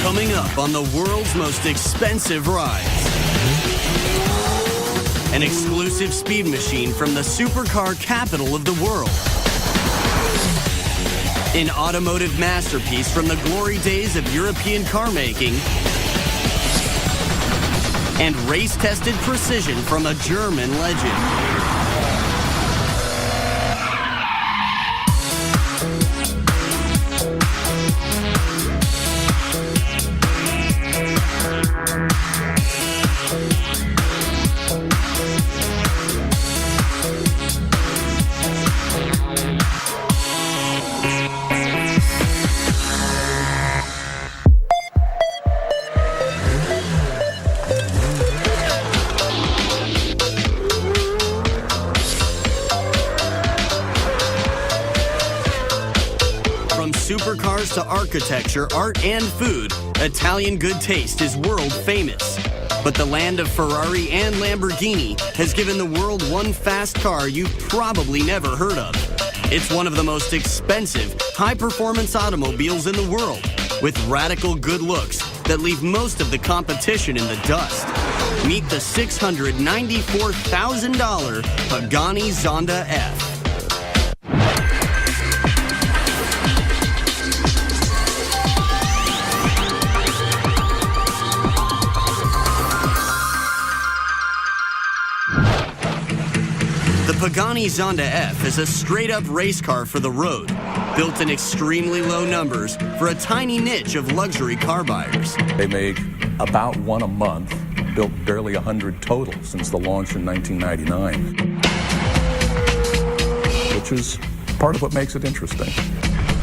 Coming up on the world's most expensive rides. An exclusive speed machine from the supercar capital of the world. An automotive masterpiece from the glory days of European car making. And race-tested precision from a German legend. Supercars to architecture, art, and food, Italian good taste is world famous. But the land of Ferrari and Lamborghini has given the world one fast car you've probably never heard of. It's one of the most expensive, high-performance automobiles in the world, with radical good looks that leave most of the competition in the dust. Meet the $694,000 Pagani Zonda F. The Pagani Zonda F is a straight-up race car for the road, built in extremely low numbers for a tiny niche of luxury car buyers. They make about one a month, built barely 100 total since the launch in 1999, which is part of what makes it interesting.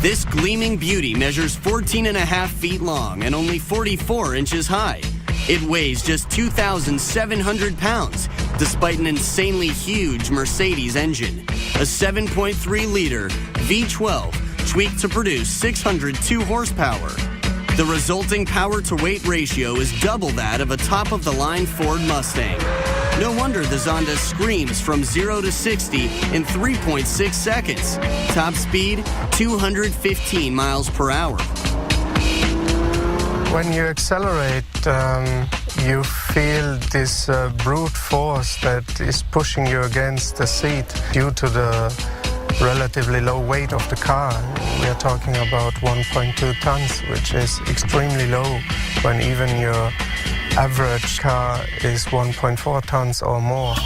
This gleaming beauty measures 14.5 feet long and only 44 inches high. It weighs just 2,700 pounds, despite an insanely huge Mercedes engine. A 7.3-liter V12 tweaked to produce 602 horsepower. The resulting power-to-weight ratio is double that of a top-of-the-line Ford Mustang. No wonder the Zonda screams from 0 to 60 in 3.6 seconds. Top speed, 215 miles per hour. When you accelerate, you feel this brute force that is pushing you against the seat due to the relatively low weight of the car. We are talking about 1.2 tons, which is extremely low when even your average car is 1.4 tons or more.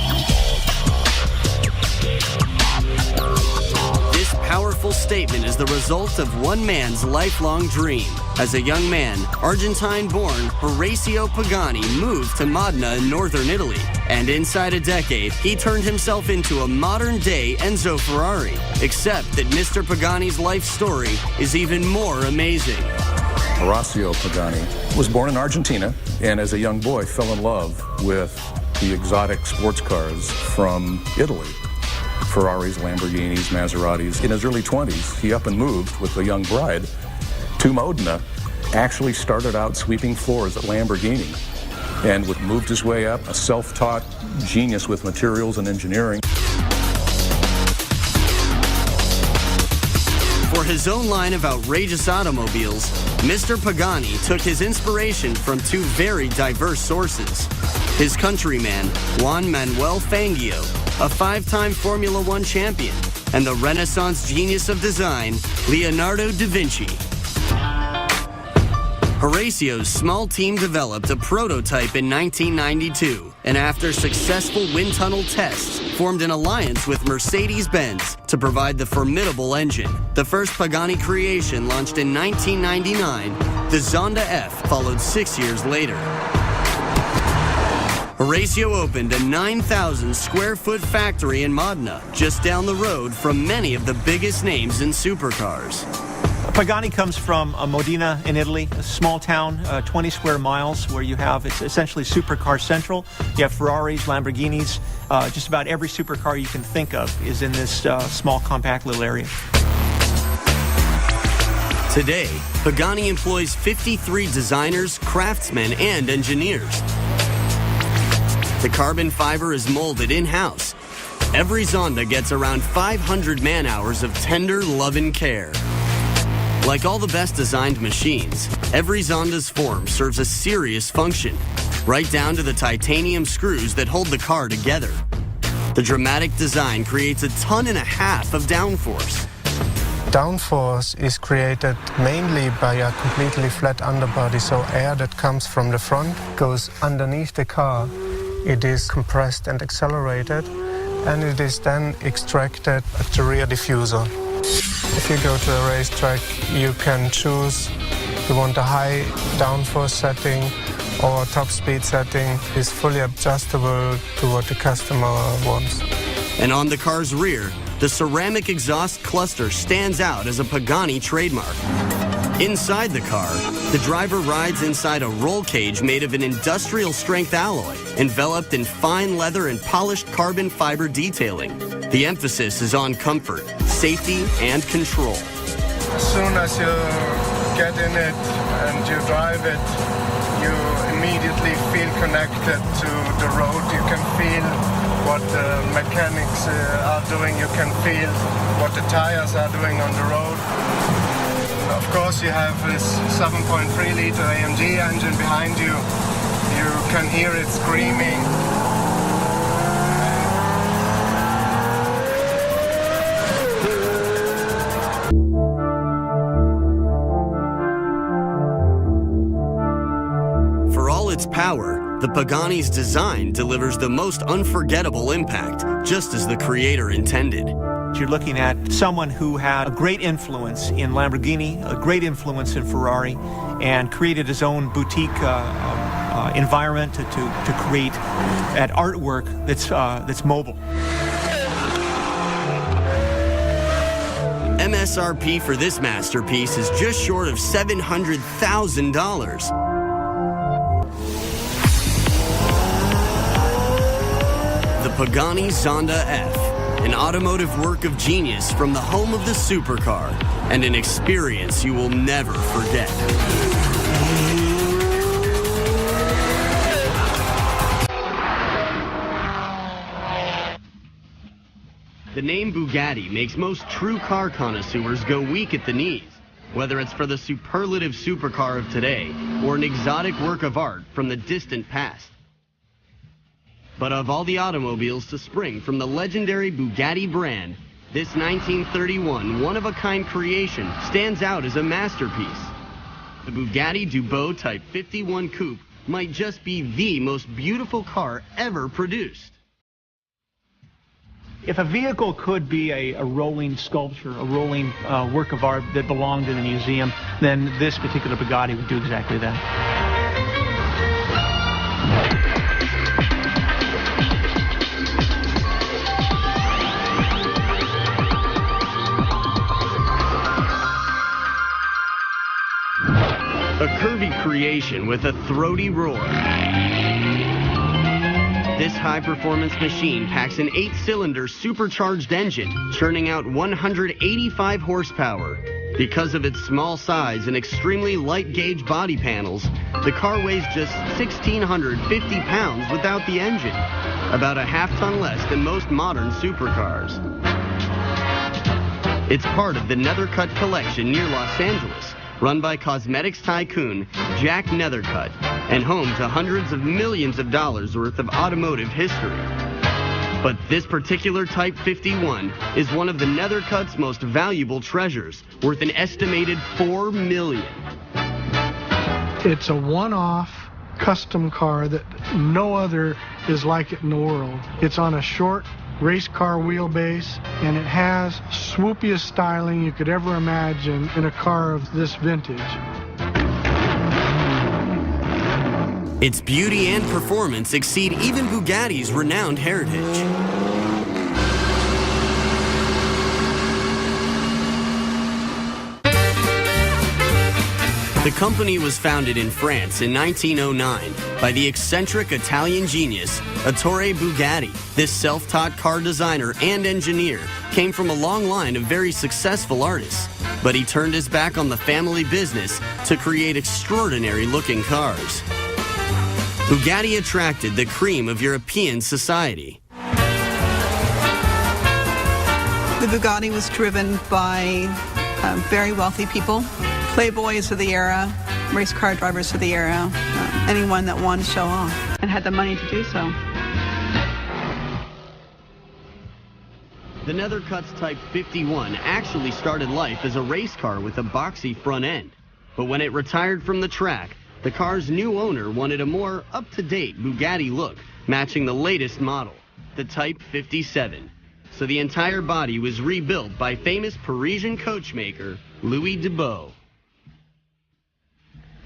This powerful statement is the result of one man's lifelong dream. As a young man, Argentine-born Horacio Pagani moved to Modena in northern Italy, and inside a decade, he turned himself into a modern-day Enzo Ferrari, except that Mr. Pagani's life story is even more amazing. Horacio Pagani was born in Argentina, and as a young boy fell in love with the exotic sports cars from Italy. Ferraris, Lamborghinis, Maseratis. In his early 20s, he up and moved with a young bride to Modena, actually started out sweeping floors at Lamborghini, and moved his way up, a self-taught genius with materials and engineering. For his own line of outrageous automobiles, Mr. Pagani took his inspiration from two very diverse sources. His countryman, Juan Manuel Fangio, a 5-time Formula One champion, and the Renaissance genius of design, Leonardo da Vinci. Horacio's small team developed a prototype in 1992, and after successful wind tunnel tests, formed an alliance with Mercedes-Benz to provide the formidable engine. The first Pagani creation launched in 1999. The Zonda F followed 6 years later. Horacio opened a 9,000-square-foot factory in Modena, just down the road from many of the biggest names in supercars. Pagani comes from Modena in Italy, a small town, 20 square miles, where you have, it's essentially supercar central. You have Ferraris, Lamborghinis, just about every supercar you can think of is in this small, compact little area. Today, Pagani employs 53 designers, craftsmen, and engineers. The carbon fiber is molded in-house. Every Zonda gets around 500 man-hours of tender love and care. Like all the best designed machines, every Zonda's form serves a serious function, right down to the titanium screws that hold the car together. The dramatic design creates 1.5 tons of downforce. Downforce is created mainly by a completely flat underbody, so air that comes from the front goes underneath the car. It is compressed and accelerated, and it is then extracted at the rear diffuser. If you go to a racetrack, you can choose you want a high downforce setting or top speed setting. It's fully adjustable to what the customer wants. And on the car's rear, the ceramic exhaust cluster stands out as a Pagani trademark. Inside the car, the driver rides inside a roll cage made of an industrial-strength alloy, enveloped in fine leather and polished carbon fiber detailing. The emphasis is on comfort, safety, and control. As soon as you get in it and you drive it, you immediately feel connected to the road. You can feel what the mechanics are doing. You can feel what the tires are doing on the road. Of course, you have this 7.3-liter AMG engine behind you. You can hear it screaming. For all its power, the Pagani's design delivers the most unforgettable impact, just as the creator intended. You're looking at someone who had a great influence in Lamborghini, a great influence in Ferrari, and created his own boutique environment to create that artwork that's mobile. MSRP for this masterpiece is just short of $700,000. The Pagani Zonda F, an automotive work of genius from the home of the supercar, and an experience you will never forget. The name Bugatti makes most true car connoisseurs go weak at the knees, whether it's for the superlative supercar of today or an exotic work of art from the distant past. But of all the automobiles to spring from the legendary Bugatti brand, this 1931 one-of-a-kind creation stands out as a masterpiece. The Bugatti Dubois Type 51 Coupe might just be the most beautiful car ever produced. If a vehicle could be a rolling sculpture, a rolling work of art that belonged in a museum, then this particular Bugatti would do exactly that. A curvy creation with a throaty roar. This high-performance machine packs an 8-cylinder supercharged engine, churning out 185 horsepower. Because of its small size and extremely light-gauge body panels, the car weighs just 1,650 pounds without the engine, about a half-ton less than most modern supercars. It's part of the Nethercutt collection near Los Angeles, run by cosmetics tycoon Jack Nethercutt, and home to hundreds of millions of dollars worth of automotive history. But this particular Type 51 is one of the Nethercutt's most valuable treasures, worth an estimated $4 million. It's a one-off custom car that no other is like it in the world. It's on a short race car wheelbase, and it has swoopiest styling you could ever imagine in a car of this vintage. Its beauty and performance exceed even Bugatti's renowned heritage. The company was founded in France in 1909 by the eccentric Italian genius Ettore Bugatti. This self-taught car designer and engineer came from a long line of very successful artists, but he turned his back on the family business to create extraordinary-looking cars. Bugatti attracted the cream of European society. The Bugatti was driven by very wealthy people, playboys of the era, race car drivers of the era, anyone that wanted to show off and had the money to do so. The Nethercutt's Type 51 actually started life as a race car with a boxy front end. But when it retired from the track, the car's new owner wanted a more up-to-date Bugatti look, matching the latest model, the Type 57. So the entire body was rebuilt by famous Parisian coachmaker Louis Debeau.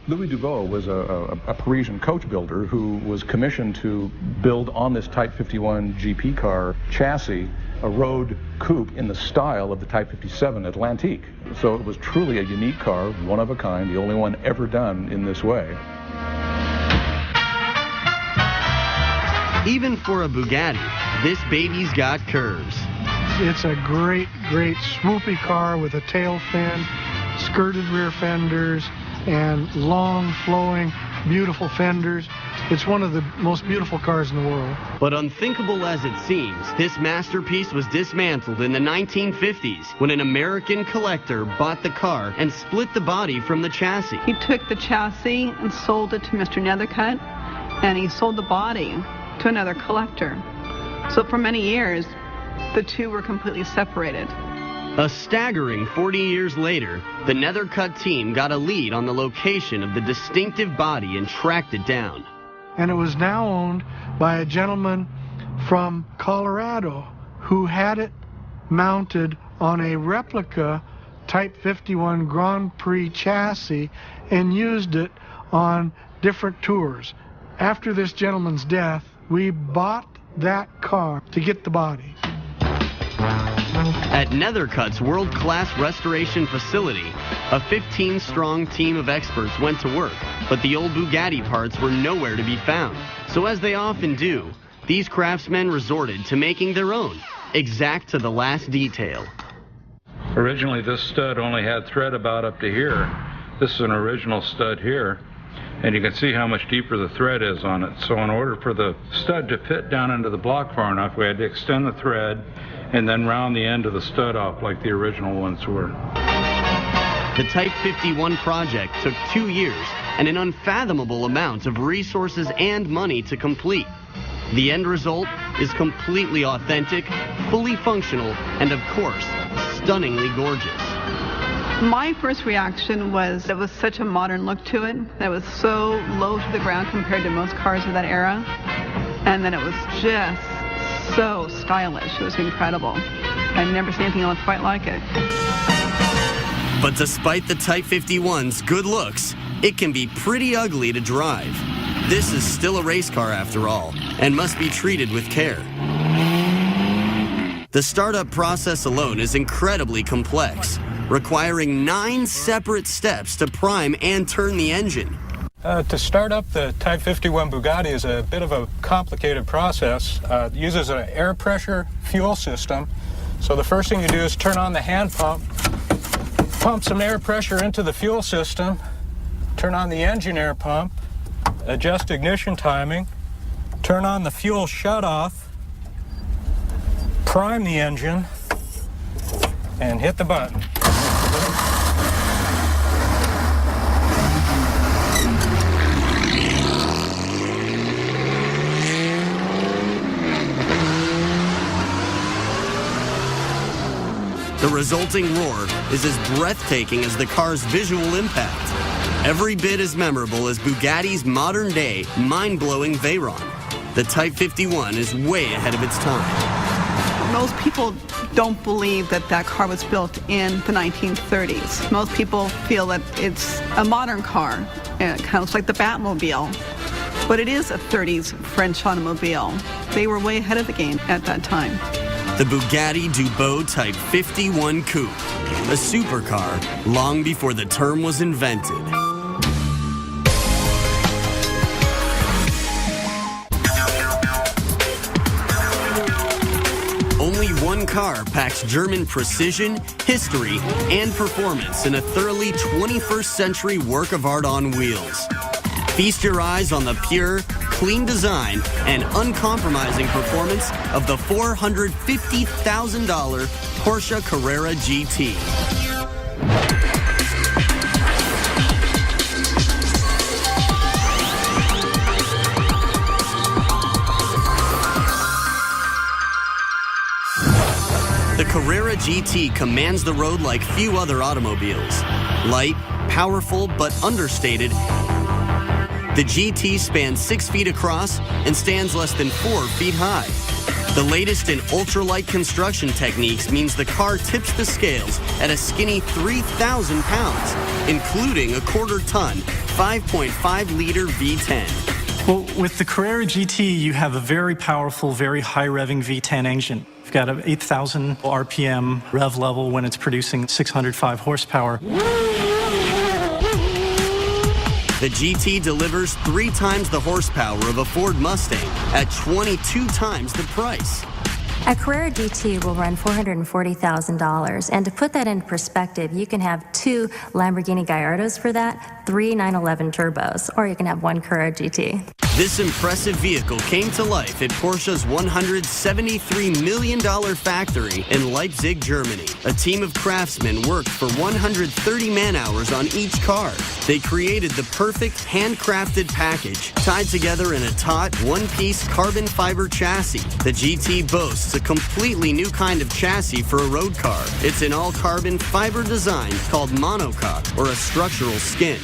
Louis Debeau was a Parisian coach builder who was commissioned to build on this Type 51 GP car chassis a road coupe in the style of the Type 57 Atlantique. So it was truly a unique car, one of a kind, the only one ever done in this way. Even for a Bugatti, this baby's got curves. It's a great, great swoopy car with a tail fin, skirted rear fenders, and long, flowing, beautiful fenders. It's one of the most beautiful cars in the world. But unthinkable as it seems, this masterpiece was dismantled in the 1950s when an American collector bought the car and split the body from the chassis. He took the chassis and sold it to Mr. Nethercutt, and he sold the body to another collector. So for many years, the two were completely separated. A staggering 40 years later, the Nethercutt team got a lead on the location of the distinctive body and tracked it down. And it was now owned by a gentleman from Colorado who had it mounted on a replica Type 51 Grand Prix chassis and used it on different tours. After this gentleman's death, we bought that car to get the body. At Nethercutt's world-class restoration facility, a 15-strong team of experts went to work, but the old Bugatti parts were nowhere to be found. So as they often do, these craftsmen resorted to making their own, exact to the last detail. Originally, this stud only had thread about up to here. This is an original stud here, and you can see how much deeper the thread is on it. So in order for the stud to fit down into the block far enough, we had to extend the thread and then round the end of the stud off like the original ones were. The Type 51 project took 2 years and an unfathomable amount of resources and money to complete. The end result is completely authentic, fully functional, and of course, stunningly gorgeous. My first reaction was it was such a modern look to it. That was so low to the ground compared to most cars of that era. And then it was just so stylish. It was incredible. I've never seen anything else quite like it. But despite the Type 51's good looks, it can be pretty ugly to drive. This is still a race car after all, and must be treated with care. The startup process alone is incredibly complex, requiring 9 separate steps to prime and turn the engine. To start up the Type 51 Bugatti is a bit of a complicated process. It uses an air pressure fuel system. So the first thing you do is turn on the hand pump, pump some air pressure into the fuel system, turn on the engine air pump, adjust ignition timing, turn on the fuel shutoff, prime the engine, and hit the button. The resulting roar is as breathtaking as the car's visual impact. Every bit as memorable as Bugatti's modern-day, mind-blowing Veyron. The Type 51 is way ahead of its time. Most people don't believe that that car was built in the 1930s. Most people feel that it's a modern car. It kind of looks like the Batmobile. But it is a 30s French automobile. They were way ahead of the game at that time. The Bugatti Debeau Type 51 Coupe, a supercar long before the term was invented. Only one car packs German precision, history, and performance in a thoroughly 21st century work of art on wheels. Feast your eyes on the pure, clean design and uncompromising performance of the $450,000 Porsche Carrera GT. The Carrera GT commands the road like few other automobiles. Light, powerful, but understated, the GT spans 6 feet across and stands less than 4 feet high. The latest in ultralight construction techniques means the car tips the scales at a skinny 3,000 pounds, including a quarter-ton, 5.5-liter V10. Well, with the Carrera GT, you have a very powerful, very high-revving V10 engine. You've got an 8,000 RPM rev level when it's producing 605 horsepower. The GT delivers 3 times the horsepower of a Ford Mustang at 22 times the price. A Carrera GT will run $440,000, and to put that in perspective, you can have 2 Lamborghini Gallardos for that, 3 911 turbos, or you can have 1 Carrera GT. This impressive vehicle came to life at Porsche's $173 million factory in Leipzig, Germany. A team of craftsmen worked for 130 man-hours on each car. They created the perfect handcrafted package, tied together in a taut, one-piece carbon fiber chassis. The GT boasts a completely new kind of chassis for a road car. It's an all-carbon fiber design called monocoque, or a structural skin.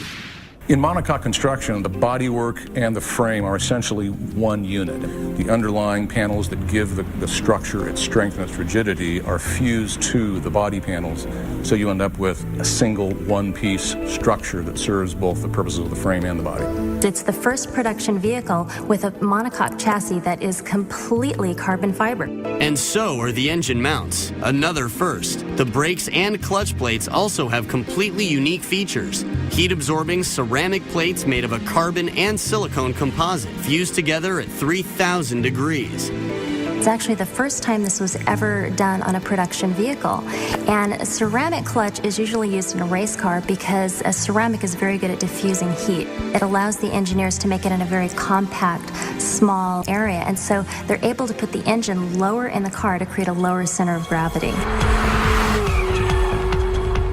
In monocoque construction, the bodywork and the frame are essentially one unit. The underlying panels that give the structure its strength and its rigidity are fused to the body panels, so you end up with a single one-piece structure that serves both the purposes of the frame and the body. It's the first production vehicle with a monocoque chassis that is completely carbon fiber. And so are the engine mounts, another first. The brakes and clutch plates also have completely unique features. Heat-absorbing ceramic plates made of a carbon and silicone composite, fused together at 3,000 degrees. It's actually the first time this was ever done on a production vehicle. And a ceramic clutch is usually used in a race car because a ceramic is very good at diffusing heat. It allows the engineers to make it in a very compact, small area. And so they're able to put the engine lower in the car to create a lower center of gravity.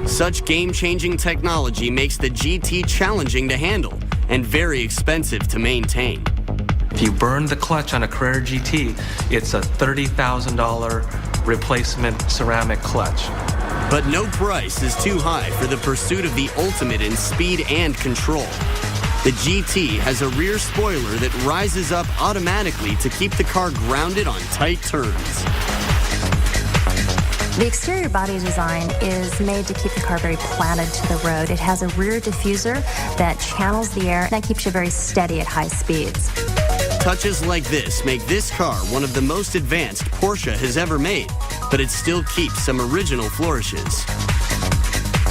Such game-changing technology makes the GT challenging to handle and very expensive to maintain. If you burn the clutch on a Carrera GT, it's a $30,000 replacement ceramic clutch. But no price is too high for the pursuit of the ultimate in speed and control. The GT has a rear spoiler that rises up automatically to keep the car grounded on tight turns. The exterior body design is made to keep the car very planted to the road. It has a rear diffuser that channels the air, and that keeps you very steady at high speeds. Touches like this make this car one of the most advanced Porsche has ever made, but it still keeps some original flourishes.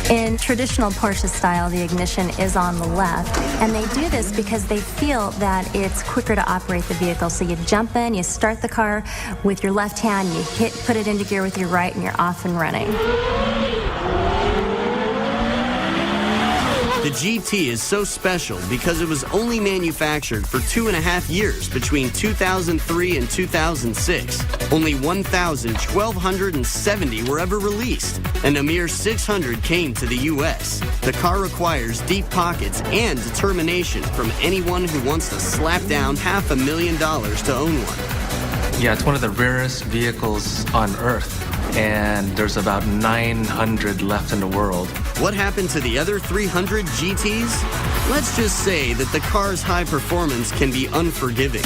In traditional Porsche style, the ignition is on the left, and they do this because they feel that it's quicker to operate the vehicle. So you jump in, you start the car with your left hand, you put it into gear with your right, and you're off and running. The GT is so special because it was only manufactured for 2.5 years between 2003 and 2006. Only 1,270 were ever released, and a mere 600 came to the U.S. The car requires deep pockets and determination from anyone who wants to slap down $500,000 to own one. Yeah, it's one of the rarest vehicles on Earth, and there's about 900 left in the world. What happened to the other 300 GTs? Let's just say that the car's high performance can be unforgiving.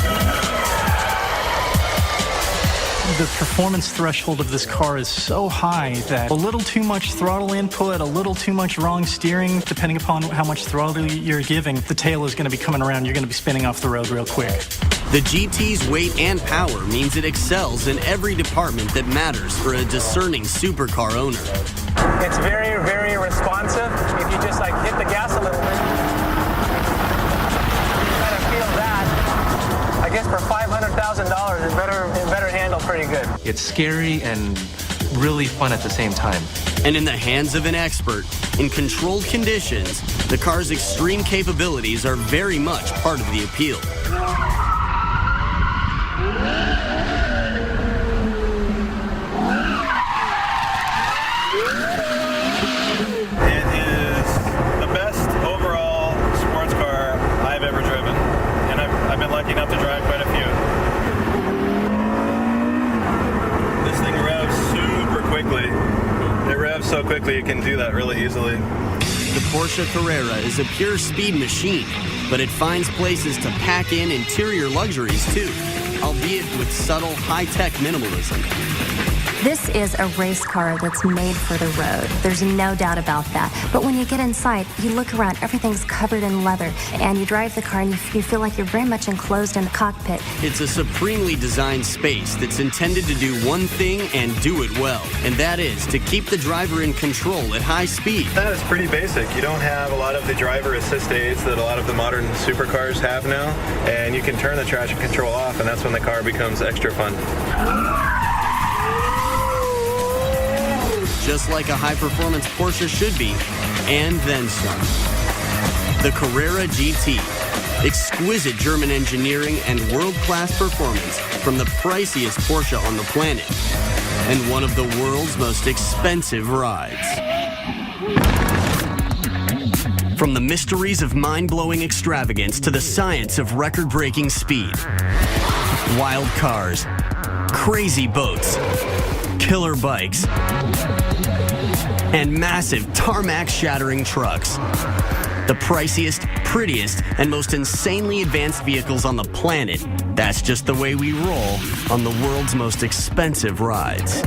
The performance threshold of this car is so high that a little too much throttle input, a little too much wrong steering, depending upon how much throttle you're giving, the tail is going to be coming around. You're going to be spinning off the road real quick. The GT's weight and power means it excels in every department that matters for a discerning supercar owner. It's very, very responsive. If you just hit the gas a little bit, you kind of feel that. I guess for $500,000, it better handle pretty good. It's scary and really fun at the same time. And in the hands of an expert, in controlled conditions, the car's extreme capabilities are very much part of the appeal. lucky enough to drive quite a few. This thing revs super quickly. It revs so quickly you can do that really easily. The Porsche Carrera is a pure speed machine, but it finds places to pack in interior luxuries too, albeit with subtle high-tech minimalism. This is a race car that's made for the road. There's no doubt about that. But when you get inside, you look around, everything's covered in leather, and you drive the car and you feel like you're very much enclosed in the cockpit. It's a supremely designed space that's intended to do one thing and do it well, and that is to keep the driver in control at high speed. That is pretty basic. You don't have a lot of the driver assist aids that a lot of the modern supercars have now, and you can turn the traction control off, and that's when the car becomes extra fun. Just like a high-performance Porsche should be, and then some. The Carrera GT. Exquisite German engineering and world-class performance from the priciest Porsche on the planet. And one of the world's most expensive rides. From the mysteries of mind-blowing extravagance to the science of record-breaking speed. Wild cars, crazy boats, killer bikes, and massive tarmac-shattering trucks. The priciest, prettiest, and most insanely advanced vehicles on the planet. That's just the way we roll on the world's most expensive rides.